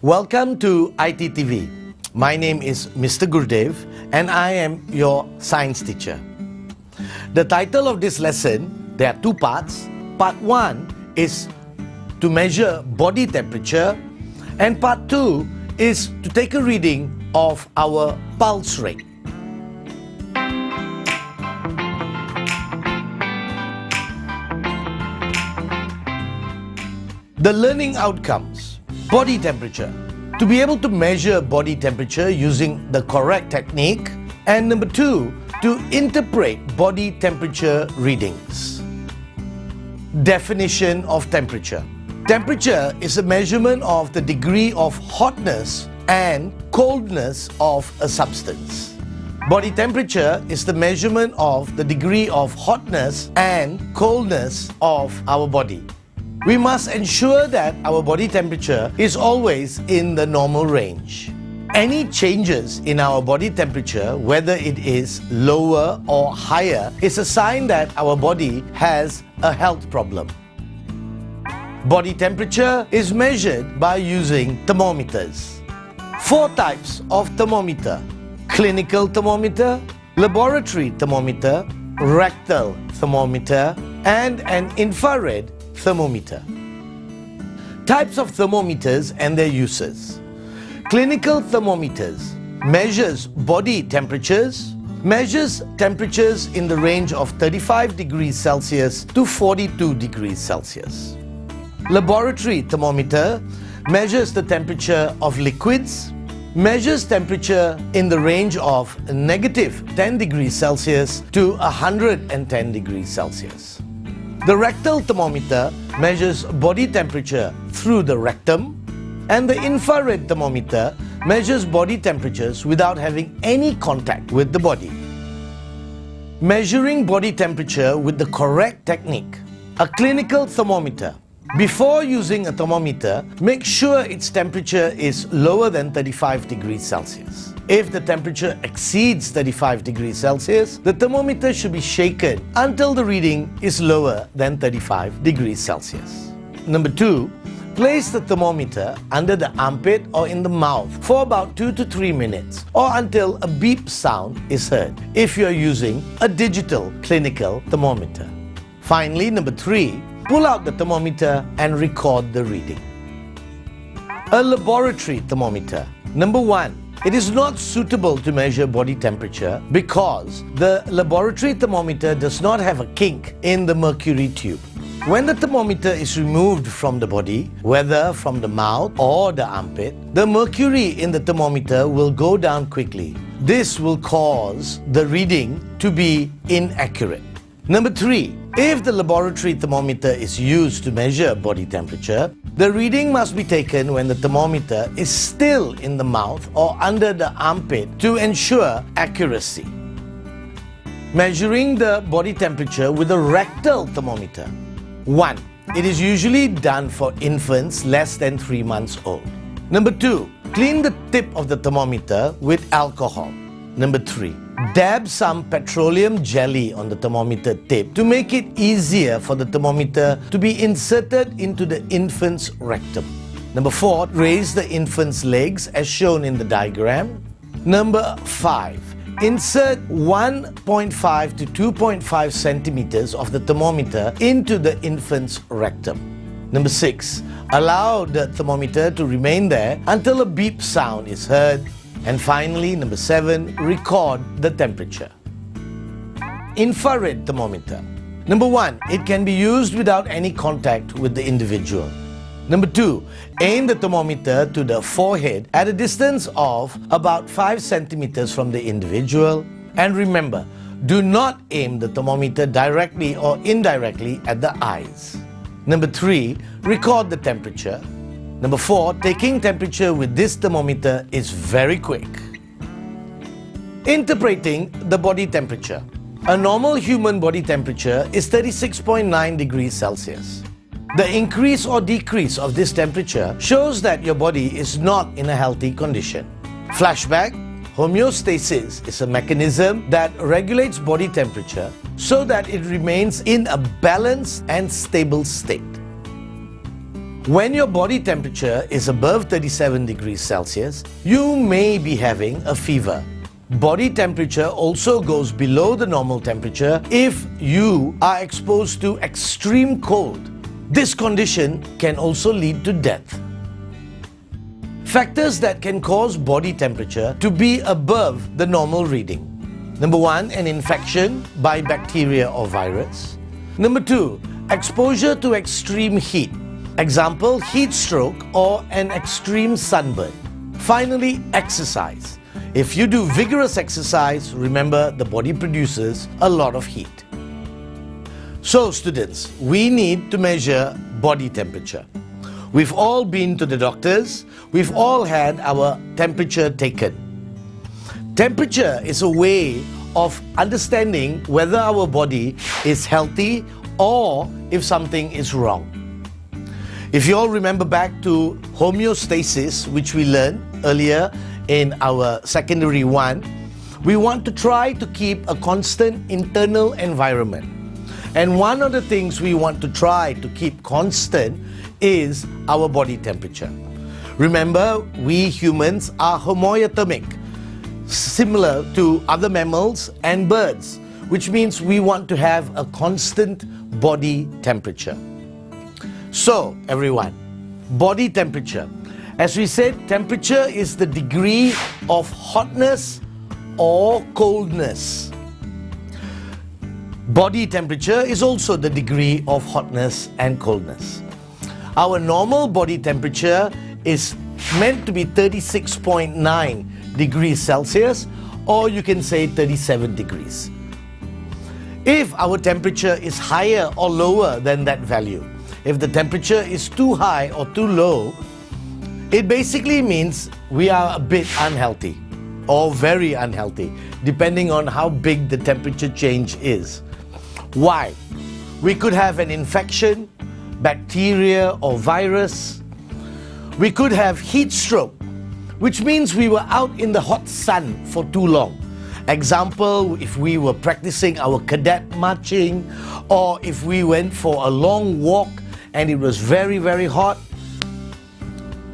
Welcome to iTTV. My name is Mr. Gurdev and I am your science teacher. The title of this lesson, there are two parts. Part 1 is to measure body temperature and part 2 is to take a reading of our pulse rate. The learning outcomes. Body temperature. To be able to measure body temperature using the correct technique. And number 2, to interpret body temperature readings. Definition of temperature. Temperature is a measurement of the degree of hotness and coldness of a substance. Body temperature is the measurement of the degree of hotness and coldness of our body. We must ensure that our body temperature is always in the normal range. Any changes in our body temperature, whether it is lower or higher, is a sign that our body has a health problem. Body temperature is measured by using thermometers. 4 types of thermometer: clinical thermometer, laboratory thermometer, rectal thermometer, and an infrared thermometer. Types of thermometers and their uses. Clinical thermometers measures body temperatures, measures temperatures in the range of 35 degrees Celsius to 42 degrees Celsius. Laboratory thermometer measures the temperature of liquids, measures temperature in the range of negative 10 degrees Celsius to 110 degrees Celsius. The rectal thermometer measures body temperature through the rectum, and the infrared thermometer measures body temperatures without having any contact with the body. Measuring body temperature with the correct technique. A clinical thermometer. Before using a thermometer, make sure its temperature is lower than 35 degrees Celsius. If the temperature exceeds 35 degrees Celsius, the thermometer should be shaken until the reading is lower than 35 degrees Celsius. Number 2, place the thermometer under the armpit or in the mouth for about 2 to 3 minutes or until a beep sound is heard if you are using a digital clinical thermometer. Finally, number 3, pull out the thermometer and record the reading. A laboratory thermometer. Number 1, it is not suitable to measure body temperature because the laboratory thermometer does not have a kink in the mercury tube. When the thermometer is removed from the body, whether from the mouth or the armpit, the mercury in the thermometer will go down quickly. This will cause the reading to be inaccurate. Number 3, if the laboratory thermometer is used to measure body temperature, the reading must be taken when the thermometer is still in the mouth or under the armpit to ensure accuracy. Measuring the body temperature with a rectal thermometer. 1. It is usually done for infants less than 3 months old. Number 2. Clean the tip of the thermometer with alcohol. Number 3. Dab some petroleum jelly on the thermometer tip to make it easier for the thermometer to be inserted into the infant's rectum. Number 4. Raise the infant's legs as shown in the diagram. Number 5. Insert 1.5 to 2.5 centimeters of the thermometer into the infant's rectum. Number 6. Allow the thermometer to remain there until a beep sound is heard. And finally, number 7, record the temperature. Infrared thermometer. Number 1, it can be used without any contact with the individual. Number 2, aim the thermometer to the forehead at a distance of about 5 centimeters from the individual. And remember, do not aim the thermometer directly or indirectly at the eyes. Number 3, record the temperature. Number 4, taking temperature with this thermometer is very quick. Interpreting the body temperature. A normal human body temperature is 36.9 degrees Celsius. The increase or decrease of this temperature shows that your body is not in a healthy condition. Flashback, Homeostasis is a mechanism that regulates body temperature so that it remains in a balanced and stable state. When your body temperature is above 37 degrees Celsius, you may be having a fever. Body temperature also goes below the normal temperature if you are exposed to extreme cold. This condition can also lead to death. Factors that can cause body temperature to be above the normal reading. Number 1, an infection by bacteria or virus. Number 2, exposure to extreme heat. Example, heat stroke or an extreme sunburn. Finally, exercise. If you do vigorous exercise, remember the body produces a lot of heat. So students, we need to measure body temperature. We've all been to the doctors. We've all had our temperature taken. Temperature is a way of understanding whether our body is healthy or if something is wrong. If you all remember back to homeostasis, which we learned earlier in our secondary 1, we want to try to keep a constant internal environment. And one of the things we want to try to keep constant is our body temperature. Remember, we humans are homoiothermic, similar to other mammals and birds, which means we want to have a constant body temperature. So, everyone, body temperature. As we said, temperature is the degree of hotness or coldness. Body temperature is also the degree of hotness and coldness. Our normal body temperature is meant to be 36.9 degrees Celsius, or you can say 37 degrees. If our temperature is higher or lower than that value, if the temperature is too high or too low, it basically means we are a bit unhealthy or very unhealthy, depending on how big the temperature change is. Why? We could have an infection, bacteria or virus. We could have heat stroke, which means we were out in the hot sun for too long. Example, if we were practicing our cadet marching, or if we went for a long walk and it was very, very hot,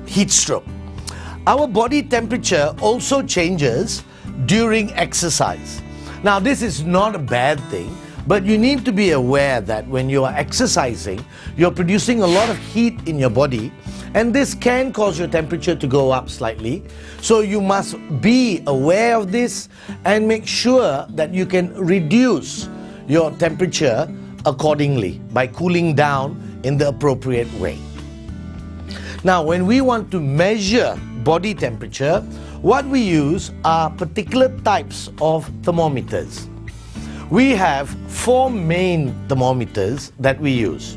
heat stroke. Our body temperature also changes during exercise. Now, this is not a bad thing, but you need to be aware that when you are exercising, you're producing a lot of heat in your body, and this can cause your temperature to go up slightly. So you must be aware of this and make sure that you can reduce your temperature accordingly by cooling down in the appropriate way. Now, when we want to measure body temperature, what we use are particular types of thermometers. We have 4 main thermometers that we use.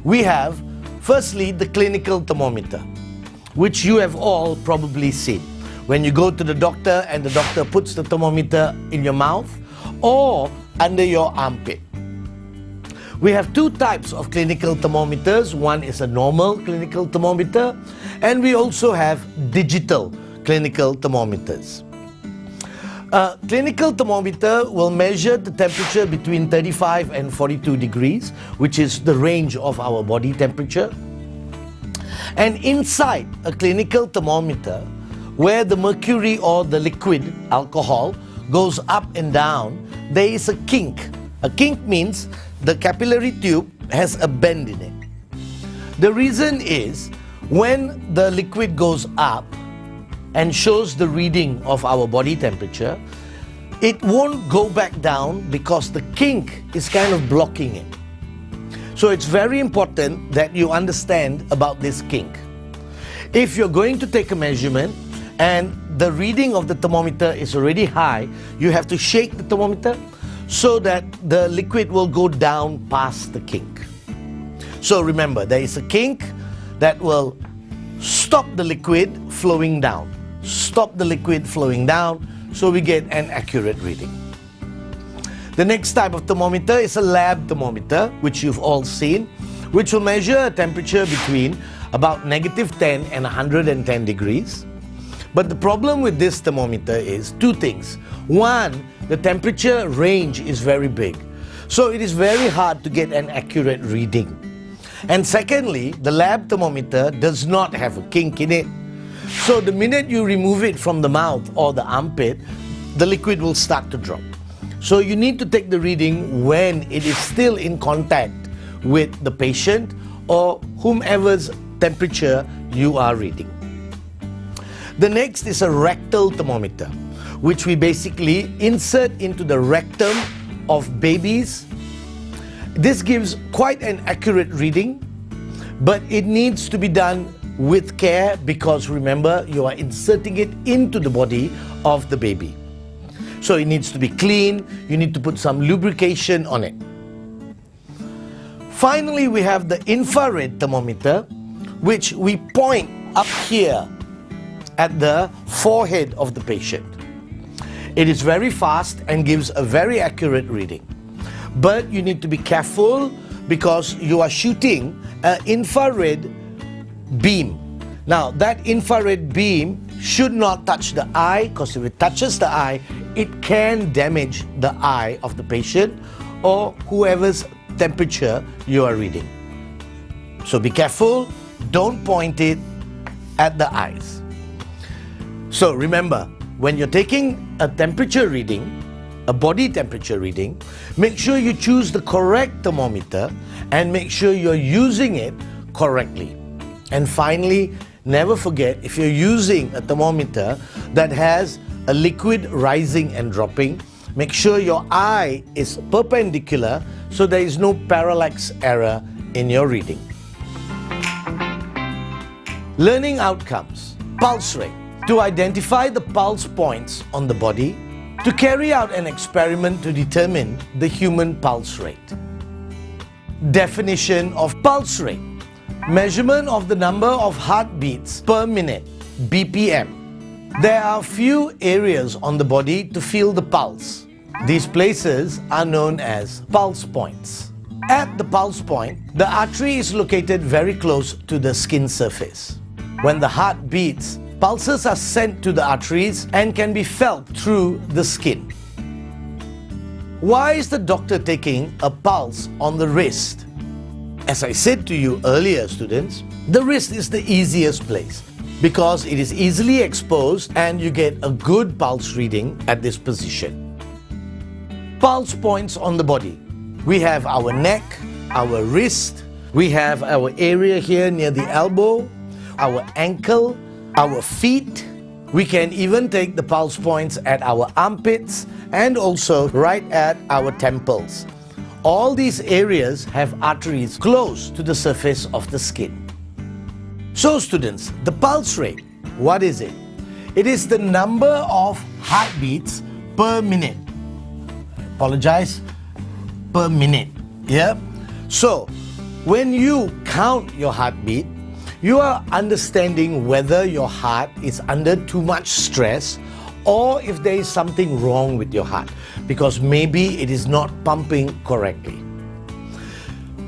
We have, firstly, the clinical thermometer, which you have all probably seen. When you go to the doctor and the doctor puts the thermometer in your mouth or under your armpit. We have 2 types of clinical thermometers. One is a normal clinical thermometer, and we also have digital clinical thermometers. A clinical thermometer will measure the temperature between 35 and 42 degrees, which is the range of our body temperature. And inside a clinical thermometer, where the mercury or the liquid alcohol goes up and down, there is a kink. A kink means the capillary tube has a bend in it. The reason is when the liquid goes up and shows the reading of our body temperature, it won't go back down because the kink is kind of blocking it. So it's very important that you understand about this kink. If you're going to take a measurement and the reading of the thermometer is already high, you have to shake the thermometer so that the liquid will go down past the kink. So remember, there is a kink that will stop the liquid flowing down. Stop the liquid flowing down so we get an accurate reading. The next type of thermometer is a lab thermometer, which you've all seen, which will measure a temperature between about -10 and 110 degrees. But the problem with this thermometer is two things. One, the temperature range is very big, so it is very hard to get an accurate reading. And secondly, the lab thermometer does not have a kink in it. So the minute you remove it from the mouth or the armpit, the liquid will start to drop. So you need to take the reading when it is still in contact with the patient or whomever's temperature you are reading. The next is a rectal thermometer, which we basically insert into the rectum of babies. This gives quite an accurate reading, but it needs to be done with care because remember, you are inserting it into the body of the baby. So it needs to be clean, you need to put some lubrication on it. Finally, we have the infrared thermometer, which we point up here at the forehead of the patient. It is very fast and gives a very accurate reading. But you need to be careful because you are shooting an infrared beam. Now, that infrared beam should not touch the eye, because if it touches the eye, it can damage the eye of the patient or whoever's temperature you are reading. So be careful, don't point it at the eyes. So remember, when you're taking a temperature reading, a body temperature reading, make sure you choose the correct thermometer and make sure you're using it correctly. And finally, never forget, if you're using a thermometer that has a liquid rising and dropping, make sure your eye is perpendicular so there is no parallax error in your reading. Learning outcomes. Pulse rate. To identify the pulse points on the body, to carry out an experiment to determine the human pulse rate. Definition of pulse rate. Measurement of the number of heartbeats per minute, BPM. There are few areas on the body to feel the pulse. These places are known as pulse points. At the pulse point, the artery is located very close to the skin surface. When the heart beats, pulses are sent to the arteries and can be felt through the skin. Why is the doctor taking a pulse on the wrist? As I said to you earlier, students, the wrist is the easiest place because it is easily exposed and you get a good pulse reading at this position. Pulse points on the body. We have our neck, our wrist, we have our area here near the elbow, our ankle, our feet. We can even take the pulse points at our armpits and also right at our temples. All these areas have arteries close to the surface of the skin. So students, the pulse rate, what is it? It is the number of heartbeats per minute. Apologize, per minute. Yeah? So, when you count your heartbeat, you are understanding whether your heart is under too much stress or if there is something wrong with your heart, because maybe it is not pumping correctly.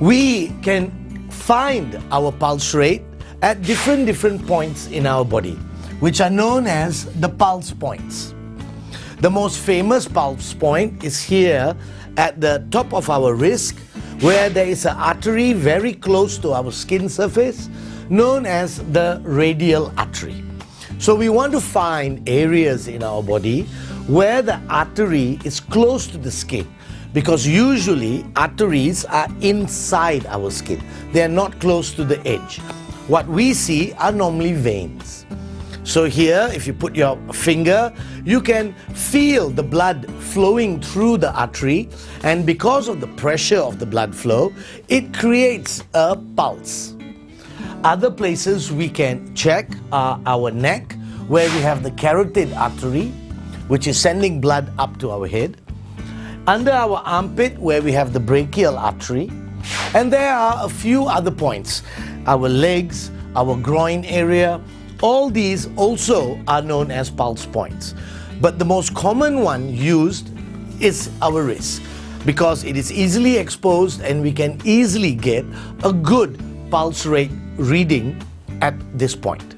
We can find our pulse rate at different points in our body, which are known as the pulse points. The most famous pulse point is here at the top of our wrist, where there is an artery very close to our skin surface, known as the radial artery. So we want to find areas in our body where the artery is close to the skin, because usually arteries are inside our skin. They are not close to the edge. What we see are normally veins. So here, if you put your finger, you can feel the blood flowing through the artery, and because of the pressure of the blood flow, it creates a pulse. Other places we can check are our neck, where we have the carotid artery, which is sending blood up to our head. Under our armpit, where we have the brachial artery. And there are a few other points. Our legs, our groin area, all these also are known as pulse points. But the most common one used is our wrist, because it is easily exposed and we can easily get a good pulse rate reading at this point.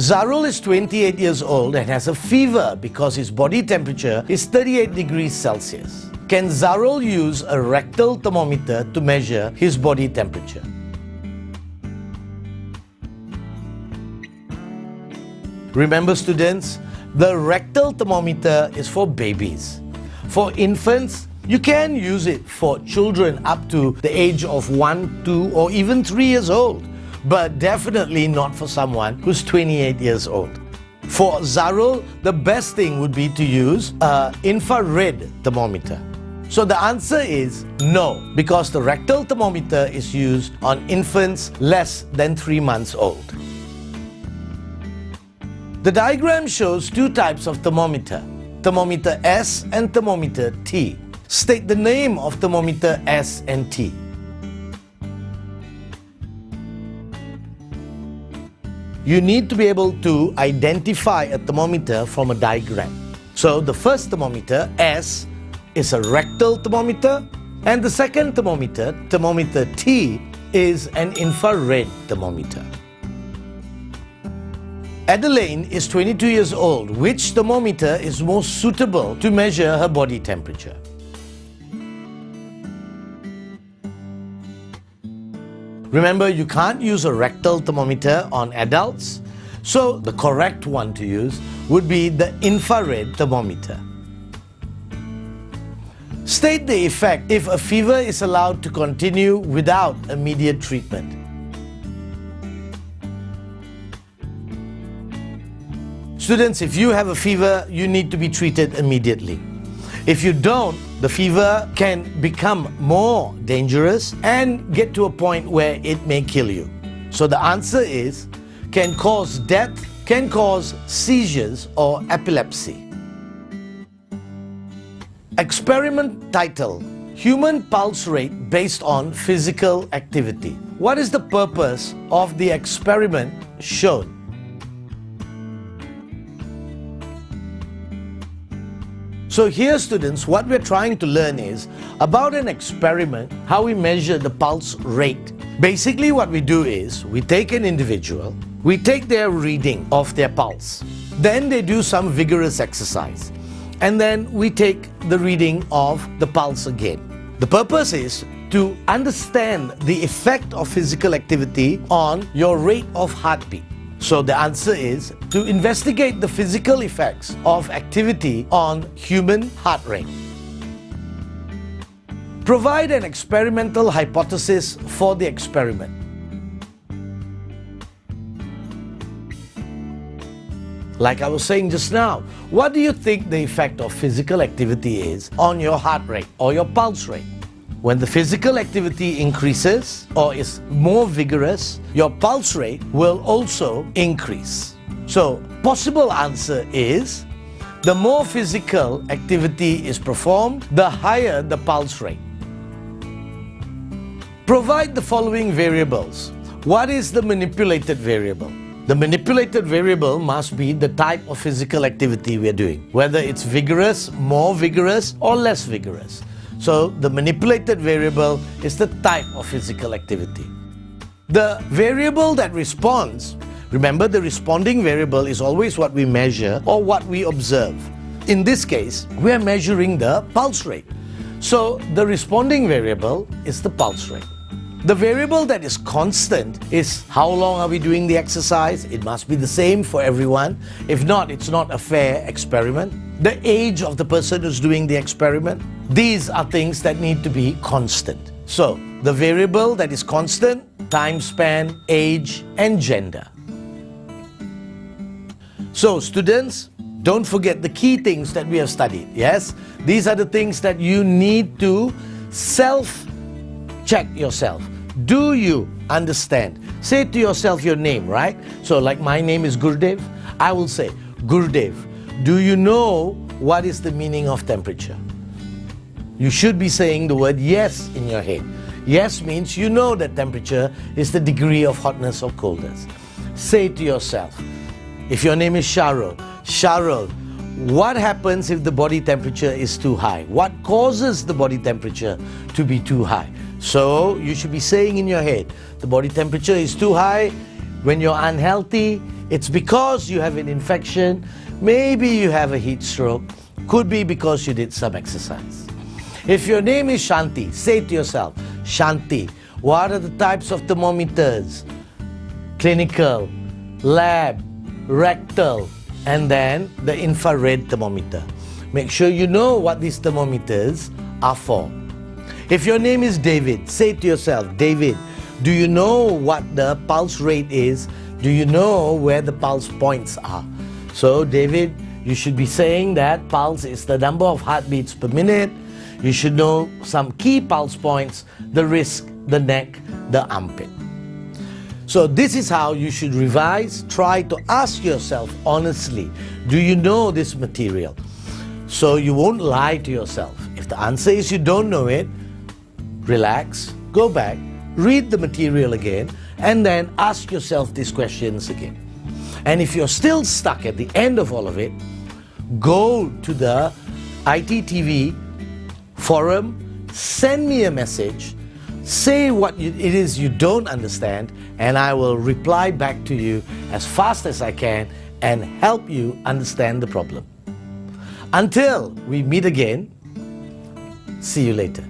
Zarul is 28 years old and has a fever because his body temperature is 38 degrees Celsius. Can Zarul use a rectal thermometer to measure his body temperature? Remember students, the rectal thermometer is for babies. For infants, you can use it for children up to the age of 1, 2 or even 3 years old, but definitely not for someone who's 28 years old. For Zarul, the best thing would be to use an infrared thermometer. So the answer is no, because the rectal thermometer is used on infants less than 3 months old. The diagram shows two types of thermometer, thermometer S and thermometer T. State the name of thermometer S and T. You need to be able to identify a thermometer from a diagram. So the first thermometer, S, is a rectal thermometer, and the second thermometer, thermometer T, is an infrared thermometer. Adeline is 22 years old. Which thermometer is most suitable to measure her body temperature? Remember, you can't use a rectal thermometer on adults, so the correct one to use would be the infrared thermometer. State the effect if a fever is allowed to continue without immediate treatment. Students, if you have a fever, you need to be treated immediately. If you don't, the fever can become more dangerous and get to a point where it may kill you. So the answer is, can cause death, can cause seizures or epilepsy. Experiment title: Human Pulse Rate Based on Physical Activity. What is the purpose of the experiment shown? So here, students, what we're trying to learn is about an experiment, how we measure the pulse rate. Basically what we do is, we take an individual, we take their reading of their pulse, then they do some vigorous exercise, and then we take the reading of the pulse again. The purpose is to understand the effect of physical activity on your rate of heartbeat. So the answer is to investigate the physical effects of activity on human heart rate. Provide an experimental hypothesis for the experiment. Like I was saying just now, what do you think the effect of physical activity is on your heart rate or your pulse rate? When the physical activity increases or is more vigorous, your pulse rate will also increase. So, possible answer is, the more physical activity is performed, the higher the pulse rate. Provide the following variables. What is the manipulated variable? The manipulated variable must be the type of physical activity we are doing, whether it's vigorous, more vigorous, or less vigorous. So the manipulated variable is the type of physical activity. The variable that responds, remember, the responding variable is always what we measure or what we observe. In this case, we are measuring the pulse rate. So the responding variable is the pulse rate. The variable that is constant is how long are we doing the exercise. It must be the same for everyone. If not, it's not a fair experiment. The age of the person who's doing the experiment. These are things that need to be constant. So, the variable that is constant, time span, age, and gender. So, students, don't forget the key things that we have studied. Yes, these are the things that you need to self-check yourself. Do you understand? Say to yourself your name, right? So like my name is Gurdev, I will say, Gurdev, do you know what is the meaning of temperature? You should be saying the word yes in your head. Yes means you know that temperature is the degree of hotness or coldness. Say to yourself, if your name is Sharul, Sharul, what happens if the body temperature is too high? What causes the body temperature to be too high? So you should be saying in your head, the body temperature is too high when you're unhealthy, it's because you have an infection, maybe you have a heat stroke, could be because you did some exercise. If your name is Shanti, say to yourself, Shanti, what are the types of thermometers? Clinical, lab, rectal, and then the infrared thermometer. Make sure you know what these thermometers are for. If your name is David, say to yourself, David, do you know what the pulse rate is? Do you know where the pulse points are? So David, you should be saying that pulse is the number of heartbeats per minute. You should know some key pulse points, the wrist, the neck, the armpit. So this is how you should revise. Try to ask yourself honestly, do you know this material? So you won't lie to yourself. If the answer is you don't know it, relax, go back, read the material again, and then ask yourself these questions again. And if you're still stuck at the end of all of it, go to the iTTV forum, send me a message, say what it is you don't understand, and I will reply back to you as fast as I can and help you understand the problem. Until we meet again, see you later.